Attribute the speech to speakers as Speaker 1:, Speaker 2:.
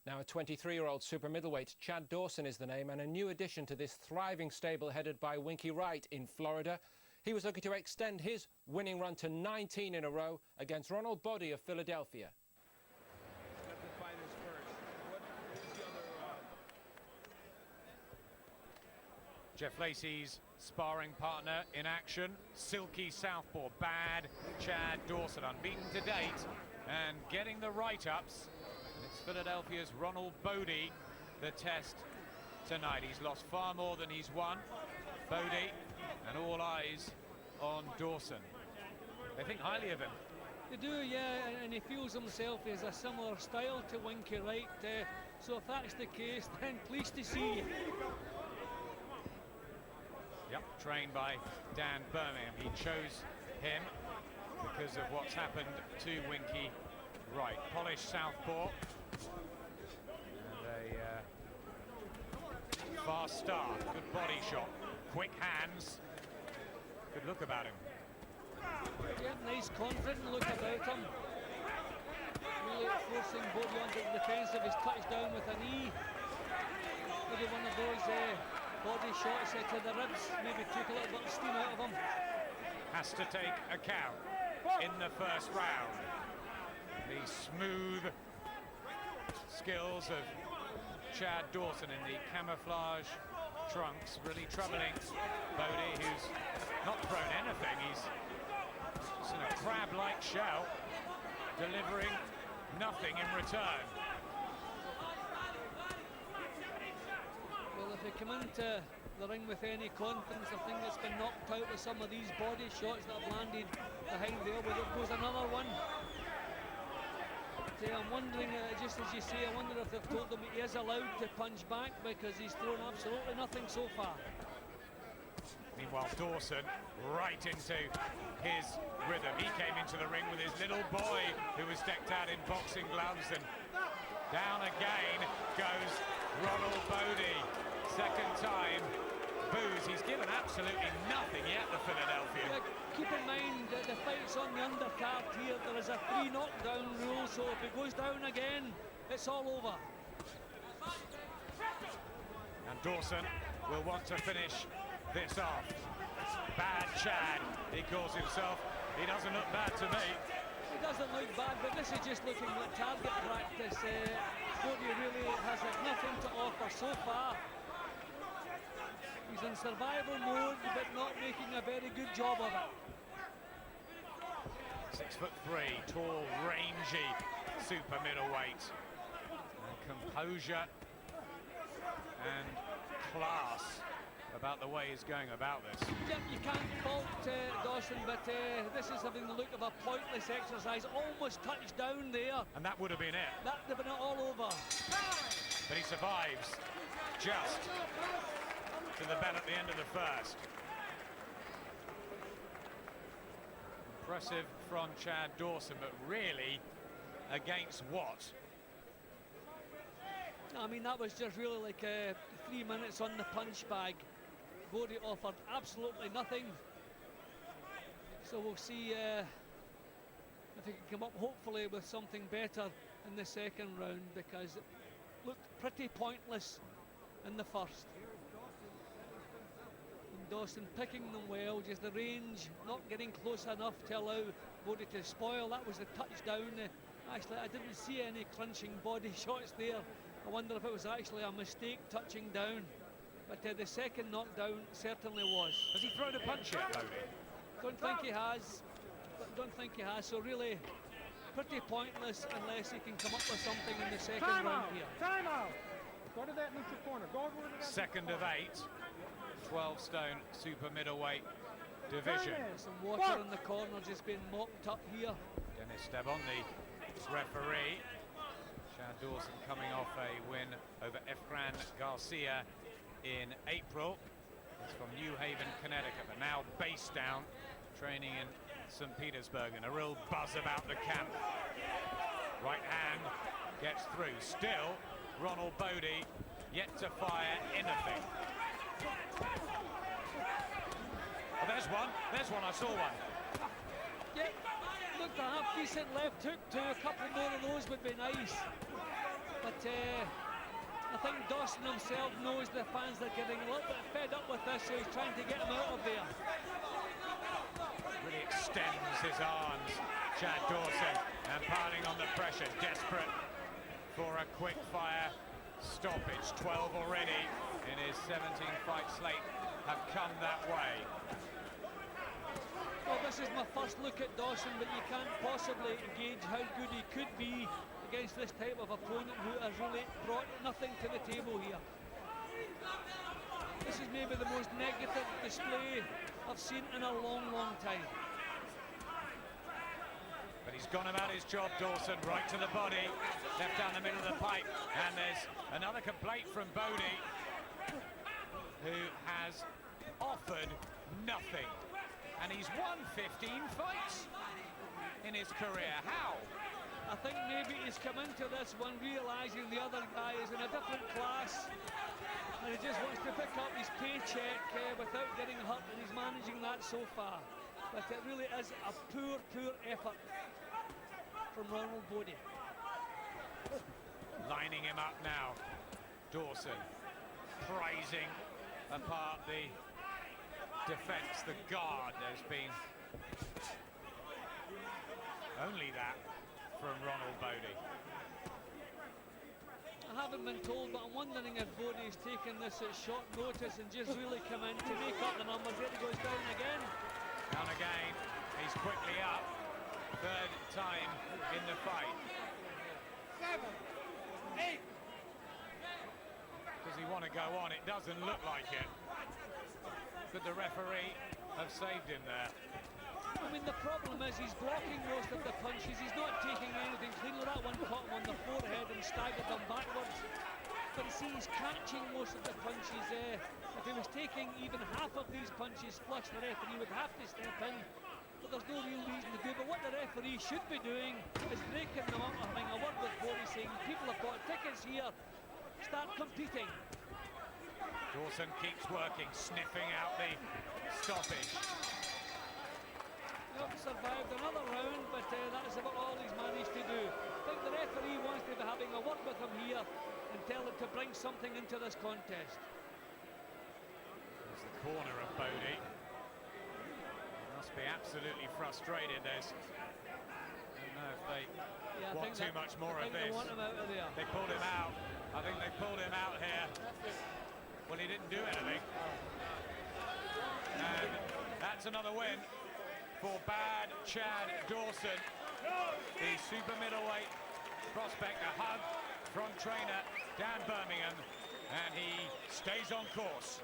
Speaker 1: Now a 23-year-old super middleweight, Chad Dawson is the name, and a new addition to this thriving stable headed by Winky Wright in Florida. He was looking to extend his winning run to 19 in a row against Ronald Boddie of Philadelphia.
Speaker 2: Let the fighters first. What is the other?
Speaker 3: Jeff Lacy's sparring partner in action, silky southpaw, bad Chad Dawson, unbeaten to date and getting the write-ups. It's Philadelphia's Ronald Boddie, the test tonight. He's lost far more than he's won. Boddie, and all eyes on Dawson. They think highly of him.
Speaker 4: They do, yeah, and he feels himself as a similar style to Winky Wright. So if that's the case, then pleased to see you.
Speaker 3: Yep, trained by Dan Birmingham. He chose him because of what's happened to Winky Wright. Polished southpaw. And a fast start. Good body shot. Quick hands. Good look about him.
Speaker 4: Yeah, nice confident look about him. Really forcing Boddie onto the defensive. He's touched down with a knee. Maybe one of those body shots to the ribs. Maybe took a little bit of steam out of him.
Speaker 3: Has to take a count in the first round. The smooth skills of Chad Dawson in the camouflage trunks really troubling Boddie, who's not thrown anything. He's just in a crab-like shell, delivering nothing in return.
Speaker 4: Well, if he come into the ring with any confidence, I think it's been knocked out with some of these body shots that have landed behind the elbow. There goes another one. I'm wondering, just as you say, I wonder if they've told him he is allowed to punch back, because he's thrown absolutely nothing so far.
Speaker 3: Meanwhile, Dawson right into his rhythm. He came into the ring with his little boy, who was decked out in boxing gloves, and down again goes Ronald Boddie. Second time, boos. He's given absolutely nothing yet to Philadelphia.
Speaker 4: Yeah, keep in mind that the fight's on the undercard here. There is a 3 knockdown rule, so if it goes down again, it's all over.
Speaker 3: And Dawson will want to finish this off. Bad Chad, he calls himself. He doesn't look bad to me.
Speaker 4: He doesn't look bad, but this is just looking like target practice. Boddie really has had nothing to offer so far. He's in survival mode, but not making a very good job of it.
Speaker 3: 6'3", tall, rangy, super middleweight. And composure and class about the way he's going about this.
Speaker 4: Yep, you can't fault Dawson, but this is having the look of a pointless exercise. Almost touched down there.
Speaker 3: And that would have been it.
Speaker 4: That would have been it all over.
Speaker 3: But he survives just to the bell at the end of the first. Impressive from Chad Dawson, but really against what?
Speaker 4: I mean, that was just really like 3 minutes on the punch bag. Boddie offered absolutely nothing. So we'll see if he can come up hopefully with something better in the second round, because it looked pretty pointless in the first. And Dawson picking them well, just the range not getting close enough to allow Boddie to spoil. That was the touchdown. Actually, I didn't see any crunching body shots there. I wonder if it was actually a mistake touching down. But the second knockdown certainly was.
Speaker 3: Has he thrown a punch yet, Boddie?
Speaker 4: Don't think he has. Don't think he has. So really, pretty pointless unless he can come up with something in the second round here.
Speaker 2: Time out! Go to that neutral corner. Go over to that.
Speaker 3: Second of 8, 12-stone super middleweight division.
Speaker 4: Some water in the corner just being mopped up here.
Speaker 3: Dennis Devon, the referee. Chad Dawson coming off a win over Efran Garcia in April. He's from New Haven, Connecticut, but now based down, training in St. Petersburg, and a real buzz about the camp. Right hand gets through. Still, Ronald Boddie yet to fire anything. Oh, there's one, I saw one.
Speaker 4: Yeah, looked a half decent left hook too. A couple more of those would be nice. But I think Dawson himself knows the fans are getting a little bit fed up with this, so he's trying to get them out of there.
Speaker 3: Really extends his arms, Chad Dawson, and piling on the pressure, desperate for a quick fire stoppage. 12 already in his 17-fight slate have come that way.
Speaker 4: Well, this is my first look at Dawson, but you can't possibly gauge how good he could be against this type of opponent who has really brought nothing to the table here. This is maybe the most negative display I've seen in a long, long time.
Speaker 3: But he's gone about his job, Dawson, right to the body, left down the middle of the pipe, and there's another complaint from Boddie, who has offered nothing. And he's won 15 fights in his career. How?
Speaker 4: I think maybe he's come into this one realising the other guy is in a different class, and he just wants to pick up his paycheck without getting hurt, and he's managing that so far. But it really is a poor, poor effort from Ronald Boddie.
Speaker 3: Lining him up now. Dawson prizing apart the defence, the guard. There's been only that from Ronald Boddie.
Speaker 4: I haven't been told, but I'm wondering if Boddie's taken this at short notice and just really come in to make up the numbers. There he goes down again.
Speaker 3: Down again. He's quickly up. Third time in the fight.
Speaker 2: 7, 8.
Speaker 3: Does he want to go on? It doesn't look like it. Could the referee have saved him there?
Speaker 4: I mean, the problem is he's blocking most of the punches. He's not taking anything clean. That one caught him on the forehead and staggered them backwards. But you see, he's catching most of the punches there. If he was taking even half of these punches flush, the referee would have to step in. But there's no real reason to do. But what the referee should be doing is breaking them up, having a word with Boddie, saying, people have got tickets here, start competing.
Speaker 3: Dawson keeps working, sniffing out the stoppage.
Speaker 4: He survived another round, but that's about all he's managed to do. I think the referee wants to be having a word with him here and tell him to bring something into this contest.
Speaker 3: There's the corner of Boddie. Must be absolutely frustrated. I don't know if they want too much more of this.
Speaker 4: They want him out of there.
Speaker 3: They pulled him out. I think they pulled him out here. Well, he didn't do anything. And that's another win for bad Chad Dawson. The super middleweight prospect, a hug from trainer Dan Birmingham, and he stays on course.